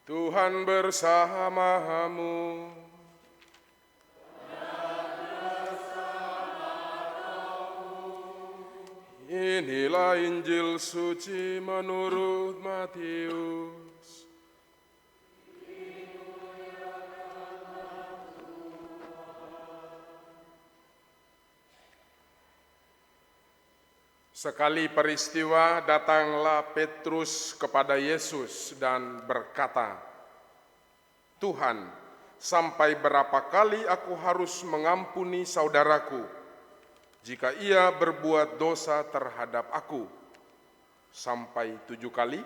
Tuhan bersamamu. Inilah Injil suci menurut Matius. Sekali peristiwa datanglah Petrus kepada Yesus dan berkata, "Tuhan, sampai berapa kali aku harus mengampuni saudaraku jika ia berbuat dosa terhadap aku? Sampai 7 kali?"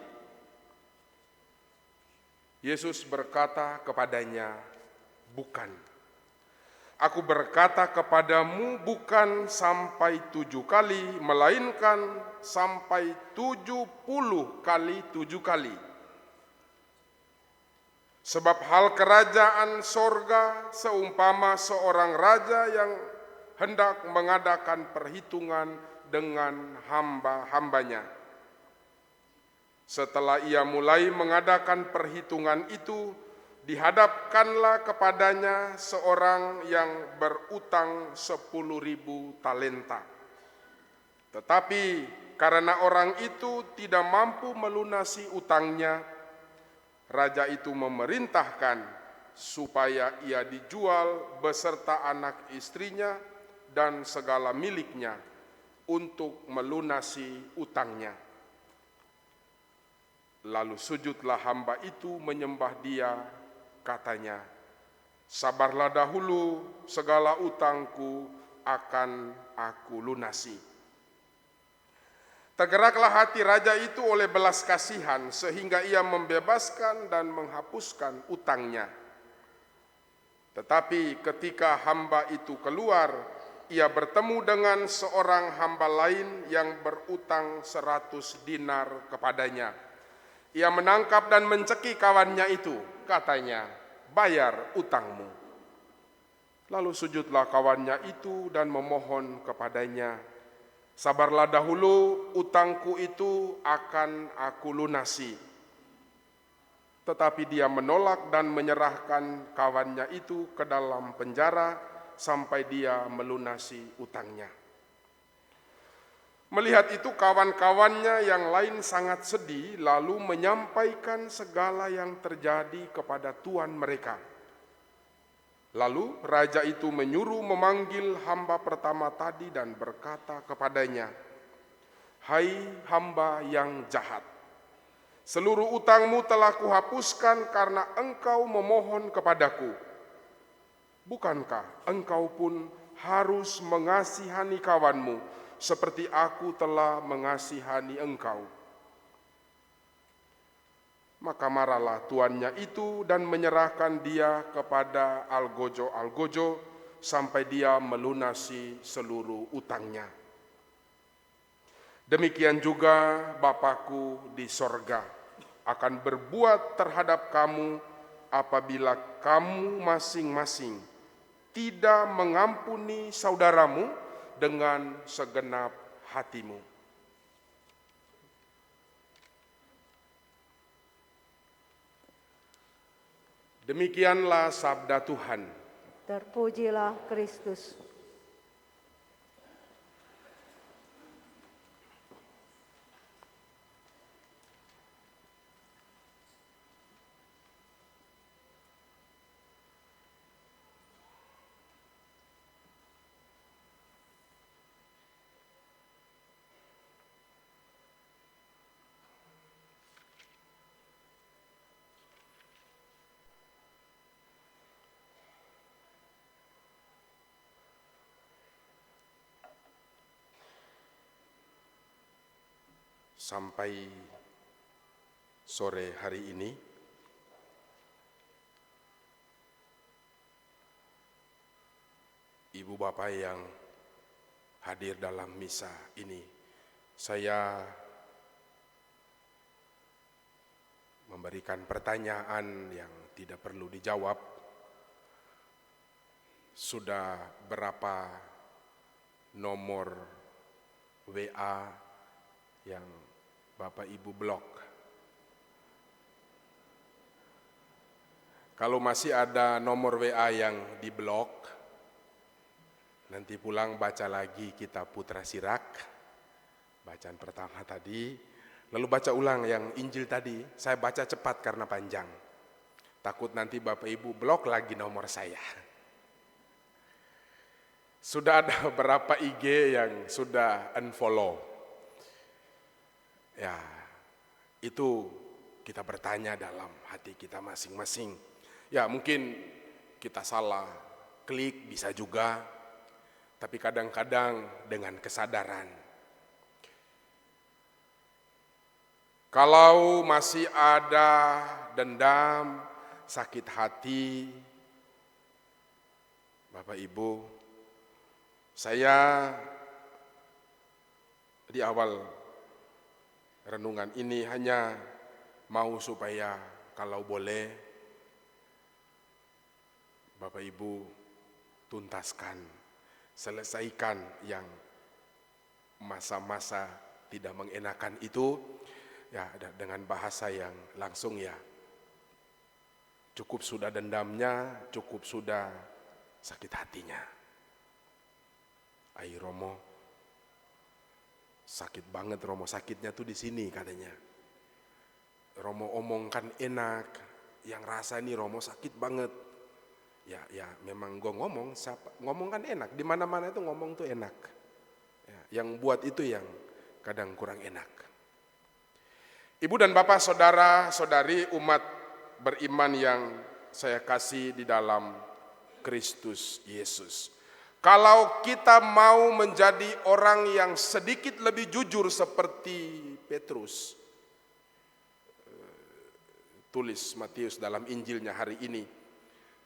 Yesus berkata kepadanya, "Bukan. Aku berkata kepadamu, bukan sampai 7 kali, melainkan sampai 70 kali 7 kali. Sebab hal kerajaan sorga seumpama seorang raja yang hendak mengadakan perhitungan dengan hamba-hambanya. Setelah ia mulai mengadakan perhitungan itu, dihadapkanlah kepadanya seorang yang berutang 10.000 talenta. Tetapi karena orang itu tidak mampu melunasi utangnya, raja itu memerintahkan supaya ia dijual beserta anak istrinya dan segala miliknya untuk melunasi utangnya. Lalu sujudlah hamba itu menyembah dia, katanya, 'Sabarlah dahulu, segala utangku akan aku lunasi.' Tergeraklah hati raja itu oleh belas kasihan sehingga ia membebaskan dan menghapuskan utangnya. Tetapi ketika hamba itu keluar, ia bertemu dengan seorang hamba lain yang berutang 100 dinar kepadanya. Ia menangkap dan mencekik kawannya itu, katanya, 'Bayar utangmu.' Lalu sujudlah kawannya itu dan memohon kepadanya, 'Sabarlah dahulu, utangku itu akan aku lunasi.' Tetapi dia menolak dan menyerahkan kawannya itu ke dalam penjara sampai dia melunasi utangnya. Melihat itu kawan-kawannya yang lain sangat sedih, lalu menyampaikan segala yang terjadi kepada tuan mereka. Lalu raja itu menyuruh memanggil hamba pertama tadi dan berkata kepadanya, 'Hai hamba yang jahat, seluruh utangmu telah kuhapuskan karena engkau memohon kepadaku. Bukankah engkau pun harus mengasihani kawanmu seperti aku telah mengasihani engkau?' Maka marahlah tuannya itu dan menyerahkan dia kepada algojo-algojo sampai dia melunasi seluruh utangnya. Demikian juga Bapakku di sorga akan berbuat terhadap kamu apabila kamu masing-masing tidak mengampuni saudaramu dengan segenap hatimu." Demikianlah sabda Tuhan. Terpujilah Kristus. Sampai sore hari ini, Ibu Bapak yang hadir dalam misa ini, saya memberikan pertanyaan yang tidak perlu dijawab. Sudah berapa nomor WA yang Bapak Ibu blok? Kalau masih ada nomor WA yang diblok, nanti pulang baca lagi kitab Putra Sirak, bacaan pertama tadi, lalu baca ulang yang Injil tadi. Saya baca cepat karena panjang. Takut nanti Bapak Ibu blok lagi nomor saya. Sudah ada beberapa IG yang sudah unfollow. Ya, itu kita bertanya dalam hati kita masing-masing. Ya mungkin kita salah klik bisa juga, tapi kadang-kadang dengan kesadaran. Kalau masih ada dendam, sakit hati, Bapak Ibu, saya di awal renungan ini hanya mau supaya kalau boleh Bapak Ibu tuntaskan, selesaikan yang masa-masa tidak mengenakan itu, ya dengan bahasa yang langsung ya. Cukup sudah dendamnya, cukup sudah sakit hatinya. Ai Romo, sakit banget Romo, sakitnya tuh di sini katanya. Romo omongkan enak, yang rasa nih Romo sakit banget. Ya memang gue ngomong kan enak, di mana-mana itu ngomong tuh enak. Ya, yang buat itu yang kadang kurang enak. Ibu dan Bapak, saudara-saudari umat beriman yang saya kasih di dalam Kristus Yesus. Kalau kita mau menjadi orang yang sedikit lebih jujur seperti Petrus, tulis Matius dalam Injilnya hari ini,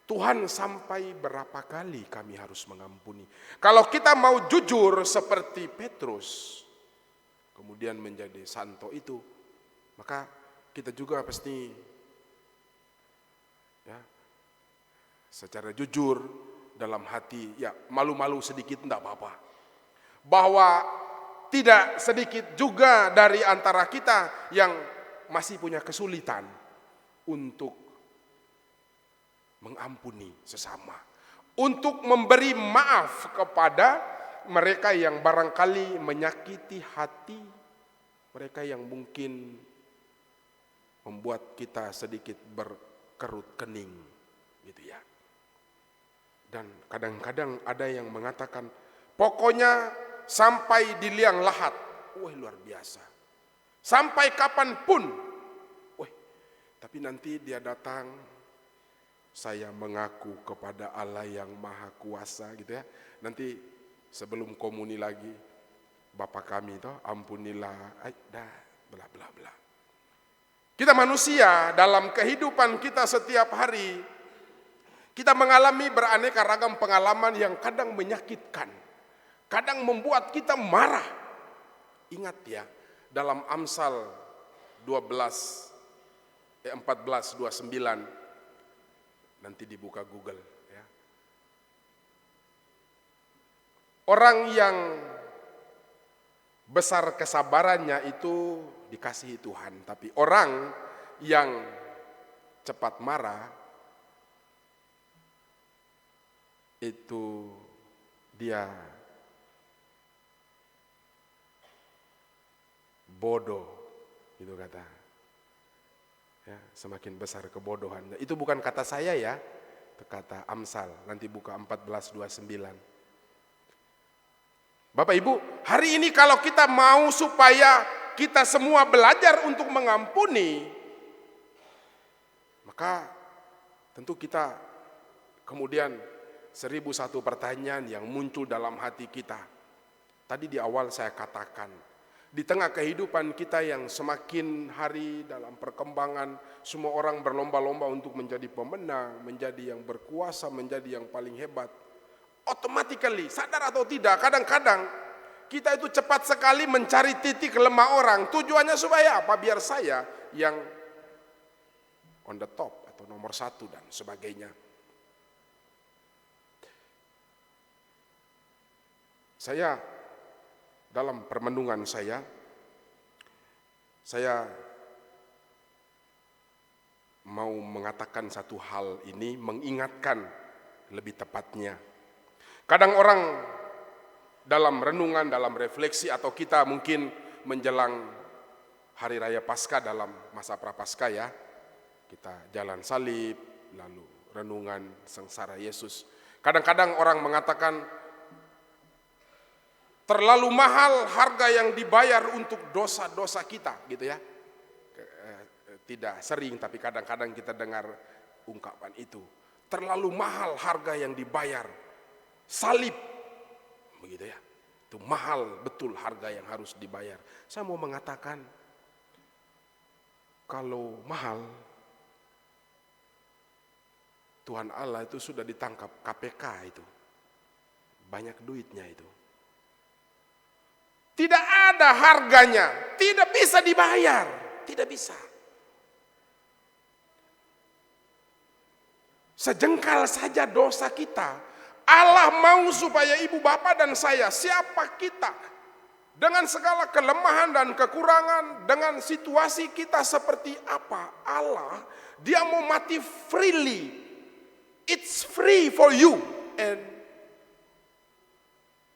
Tuhan, sampai berapa kali kami harus mengampuni? Kalau kita mau jujur seperti Petrus, kemudian menjadi santo itu, maka kita juga pasti ya, secara jujur dalam hati, ya malu-malu sedikit enggak apa-apa. Bahwa tidak sedikit juga dari antara kita yang masih punya kesulitan untuk mengampuni sesama, untuk memberi maaf kepada mereka yang barangkali menyakiti hati, mereka yang mungkin membuat kita sedikit berkerut kening, gitu ya. Dan kadang-kadang ada yang mengatakan, pokoknya sampai di liang lahat, wah luar biasa. Sampai kapanpun, wah. Tapi nanti dia datang, saya mengaku kepada Allah yang Maha Kuasa, gitu ya. Nanti sebelum komuni lagi, Bapa kami toh ampunilah, bla bla bla. Kita manusia dalam kehidupan kita setiap hari, kita mengalami beraneka ragam pengalaman yang kadang menyakitkan, kadang membuat kita marah. Ingat ya, dalam Amsal 14:29, nanti dibuka Google ya. Orang yang besar kesabarannya itu dikasihi Tuhan, tapi orang yang cepat marah itu dia bodoh, gitu kata. Ya, semakin besar kebodohan. Itu bukan kata saya ya, itu kata Amsal. Nanti buka 14:29. Bapak Ibu, hari ini kalau kita mau supaya kita semua belajar untuk mengampuni, maka tentu kita kemudian 1001 pertanyaan yang muncul dalam hati kita. Tadi di awal saya katakan, di tengah kehidupan kita yang semakin hari dalam perkembangan, semua orang berlomba-lomba untuk menjadi pemenang, menjadi yang berkuasa, menjadi yang paling hebat. Automatically, sadar atau tidak, kadang-kadang kita itu cepat sekali mencari titik lemah orang. Tujuannya supaya apa? Biar saya yang on the top atau nomor 1 dan sebagainya. Saya dalam permenungan saya mau mau mengatakan satu hal ini, mengingatkan lebih tepatnya. Kadang orang dalam renungan, dalam refleksi, atau kita mungkin menjelang Hari Raya Paskah dalam masa Prapaskah ya, kita jalan salib, lalu renungan sengsara Yesus. Kadang-kadang orang mengatakan terlalu mahal harga yang dibayar untuk dosa-dosa kita, gitu ya. Tidak sering, tapi kadang-kadang kita dengar ungkapan itu. Terlalu mahal harga yang dibayar, salib, begitu ya. Itu mahal betul harga yang harus dibayar. Saya mau mengatakan, kalau mahal, Tuhan Allah itu sudah ditangkap KPK itu. Banyak duitnya itu. Tidak ada harganya, tidak bisa dibayar, tidak bisa. Sejengkal saja dosa kita, Allah mau supaya ibu bapak dan saya, siapa kita, dengan segala kelemahan dan kekurangan, dengan situasi kita seperti apa, Allah, dia mau mati freely. It's free for you and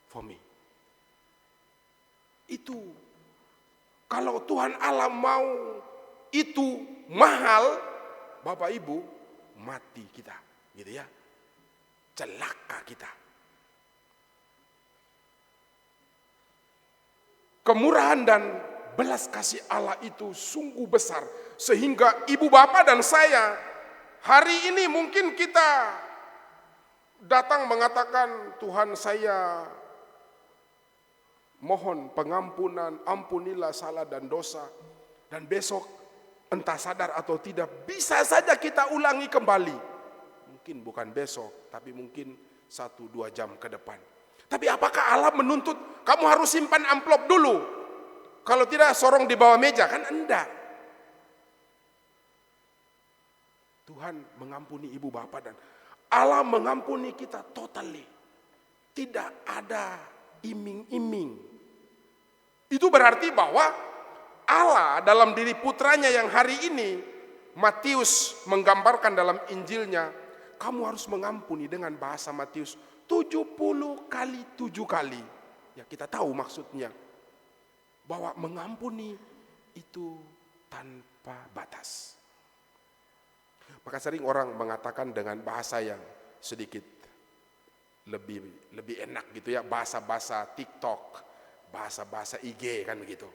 for me. Itu kalau Tuhan Allah mau itu mahal, Bapak Ibu, mati kita, gitu ya. Celaka kita. Kemurahan dan belas kasih Allah itu sungguh besar, sehingga ibu bapak dan saya hari ini mungkin kita datang mengatakan, Tuhan saya mohon pengampunan, ampunilah salah dan dosa. Dan besok entah sadar atau tidak, bisa saja kita ulangi kembali. Mungkin bukan besok, tapi mungkin 1-2 jam ke depan. Tapi apakah Allah menuntut kamu harus simpan amplop dulu? Kalau tidak sorong di bawah meja, kan enggak. Tuhan mengampuni ibu bapak dan Allah mengampuni kita totally. Tidak ada iming-iming. Itu berarti bahwa Allah dalam diri putranya yang hari ini Matius menggambarkan dalam Injilnya, kamu harus mengampuni, dengan bahasa Matius 70 kali 7 kali. Ya kita tahu maksudnya. Bahwa mengampuni itu tanpa batas. Maka sering orang mengatakan dengan bahasa yang sedikit lebih enak gitu ya. Bahasa-bahasa TikTok, bahasa-bahasa IG kan begitu.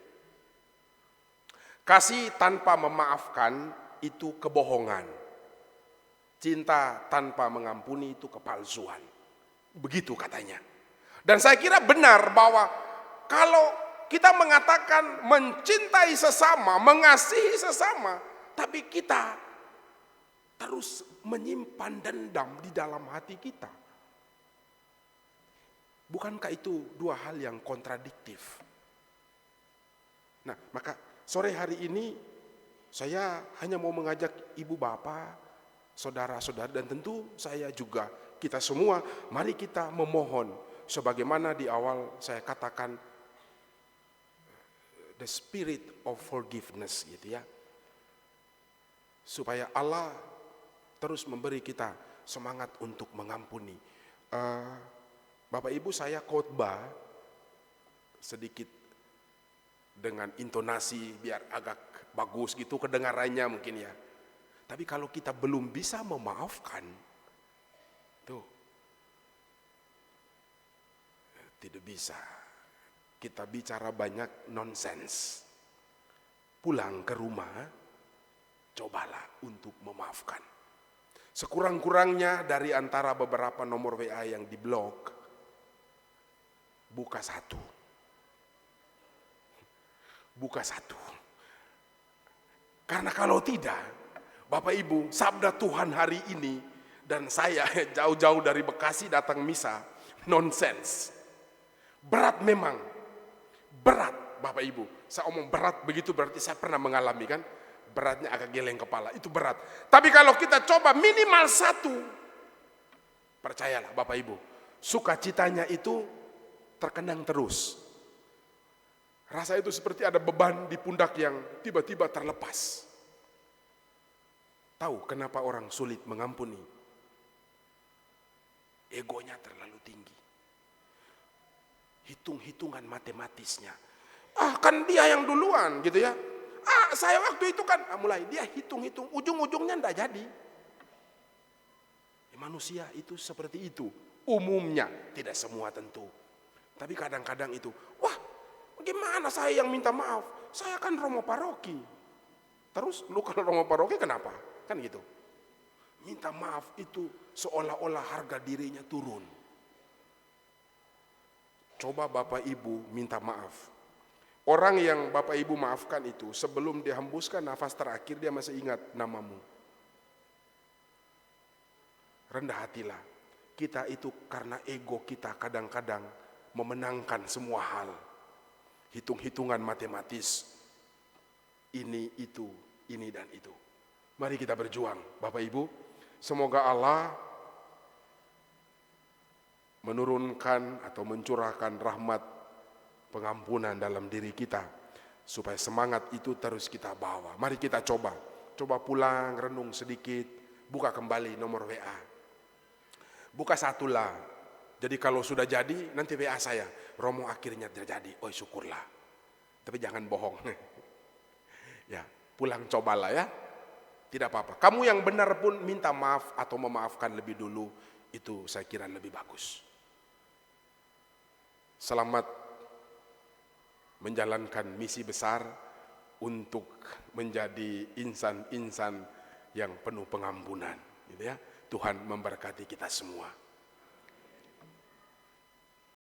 Kasih tanpa memaafkan itu kebohongan. Cinta tanpa mengampuni itu kepalsuan. Begitu katanya. Dan saya kira benar bahwa kalau kita mengatakan mencintai sesama, mengasihi sesama, tapi kita terus menyimpan dendam di dalam hati kita. Bukankah itu dua hal yang kontradiktif? Nah, maka sore hari ini saya hanya mau mengajak ibu bapak, saudara-saudara, dan tentu saya juga, kita semua, mari kita memohon sebagaimana di awal saya katakan, the spirit of forgiveness gitu ya. Supaya Allah terus memberi kita semangat untuk mengampuni. Bapak Ibu, saya khotbah sedikit dengan intonasi biar agak bagus gitu kedengarannya mungkin ya. Tapi kalau kita belum bisa memaafkan, tuh tidak bisa. Kita bicara banyak nonsens. Pulang ke rumah, cobalah untuk memaafkan. Sekurang-kurangnya dari antara beberapa nomor WA yang diblok, buka satu. Buka satu. Karena kalau tidak, Bapak Ibu, sabda Tuhan hari ini, dan saya jauh-jauh dari Bekasi datang misa, nonsens. Berat memang, berat Bapak Ibu. Saya omong berat begitu berarti saya pernah mengalami kan, beratnya agak geleng kepala, itu berat. Tapi kalau kita coba minimal satu, percayalah Bapak Ibu, sukacitanya itu terkenang terus. Rasa itu seperti ada beban di pundak yang tiba-tiba terlepas. Tahu kenapa orang sulit mengampuni? Egonya terlalu tinggi. Hitung-hitungan matematisnya. Kan dia yang duluan gitu ya. Saya waktu itu kan, mulai dia hitung-hitung, ujung-ujungnya enggak jadi. Manusia itu seperti itu. Umumnya, tidak semua tentu. Tapi kadang-kadang itu, wah gimana saya yang minta maaf? Saya kan romo paroki. Terus lu kalau romo paroki kenapa? Kan gitu. Minta maaf itu seolah-olah harga dirinya turun. Coba Bapak Ibu minta maaf. Orang yang Bapak Ibu maafkan itu sebelum dihembuskan nafas terakhir dia masih ingat namamu. Rendah hatilah. Kita itu karena ego kita kadang-kadang memenangkan semua hal. Hitung-hitungan matematis. Ini, itu, ini dan itu. Mari kita berjuang, Bapak Ibu. Semoga Allah menurunkan atau mencurahkan rahmat pengampunan dalam diri kita. Supaya semangat itu terus kita bawa. Mari kita coba. Coba pulang, renung sedikit. Buka kembali nomor WA. Buka satulah. Jadi kalau sudah jadi, nanti WA saya. Romo akhirnya terjadi. Oh syukurlah. Tapi jangan bohong. Ya, pulang cobalah ya. Tidak apa-apa. Kamu yang benar pun minta maaf atau memaafkan lebih dulu. Itu saya kira lebih bagus. Selamat menjalankan misi besar untuk menjadi insan-insan yang penuh pengampunan. Gitu ya. Tuhan memberkati kita semua.